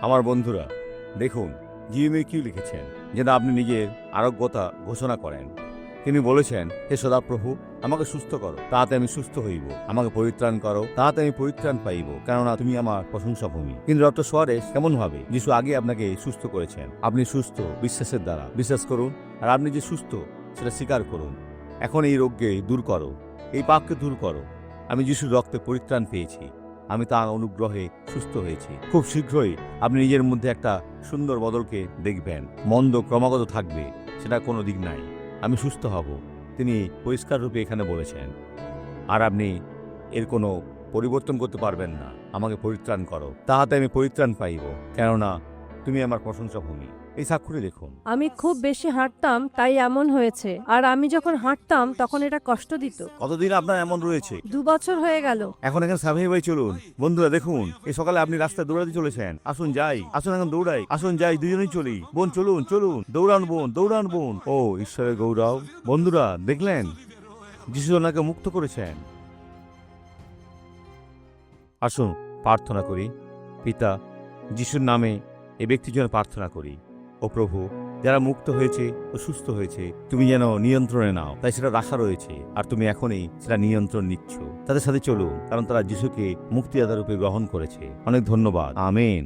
আমার বন্ধুরা, দেখুন জিএমএ কি লিখেছেন, যেন আপনি নিজের আরোগ্যতা ঘোষণা করেন। তিনি বলেছেন, হে সদাপ্রভু, আমাকে সুস্থ করো, তাহাতে আমি সুস্থ হইব। আমাকে পরিত্রাণ করো, তাহাতে আমি পরিত্রাণ পাইব, কেননা তুমি আমার প্রশংসা ভূমি। কিন্তু ডক্টর সোয়ারেস কেমন ভাবে যিশু আগে আপনাকে সুস্থ করেছেন। আপনি সুস্থ বিশ্বাসের দ্বারা। বিশ্বাস করুন, আর আপনি যে সুস্থ সেটা স্বীকার করুন। এখন এই রোগকে দূর করো, এই পাপকে দূর করো। আমি যিশুর রক্তে পরিত্রাণ পেয়েছি, আমি তার অনুগ্রহে সুস্থ হয়েছি। খুব শীঘ্রই আপনি নিজের মধ্যে একটা সুন্দর বদলকে দেখবেন। মন্দ ক্রমাগত থাকবে, সেটা কোনো দিক নাই। আমি সুস্থ হব, তিনি পরিষ্কার রূপে এখানে বলেছেন। আর আপনি এর কোনো পরিবর্তন করতে পারবেন না। আমাকে পরিত্রাণ করো, তাহাতে আমি পরিত্রাণ পাইব, কেননা তুমি আমার প্রশংসা ভূমি। এই স্বাক্ষরে দেখুন। আমি খুব বেশি হাঁটতাম, তাই এমন হয়েছে। আর আমি যখন হাঁটতাম তখন এটা কষ্ট দিত। কতদিন আপনার এমন রয়েছে? 2 বছর হয়ে গেল। এখন এখানে সার্ভে ভাই চলুন। বন্ধুরা দেখুন, এই সকালে আপনি রাস্তায় দৌড়াতে চলেছেন। আসুন যাই, আসুন এখন দৌড়াই, আসুন যাই, দুজনেই চলি। বোন চলুন চলুন, দৌড়ান বোন, দৌড়ান বোন। ও ঈশ্বরের গৌরব। বন্ধুরা দেখলেন, যিশু ওনাকে মুক্ত করেছেন। আসুন প্রার্থনা করি। পিতা, যিশুর নামে এই ব্যক্তির জন্য প্রার্থনা করি। ও প্রভু, যারা মুক্ত হয়েছে ও সুস্থ হয়েছে, তুমি যেন নিয়ন্ত্রণে নাও, তাই সেটা রাখা রয়েছে, আর তুমি এখনই সেটা নিয়ন্ত্রণ নিচ্ছ। তাদের সাথে চলুন, কারণ তারা যিশুকে মুক্তিদাতা রূপে গ্রহণ করেছে। অনেক ধন্যবাদ। আমেন।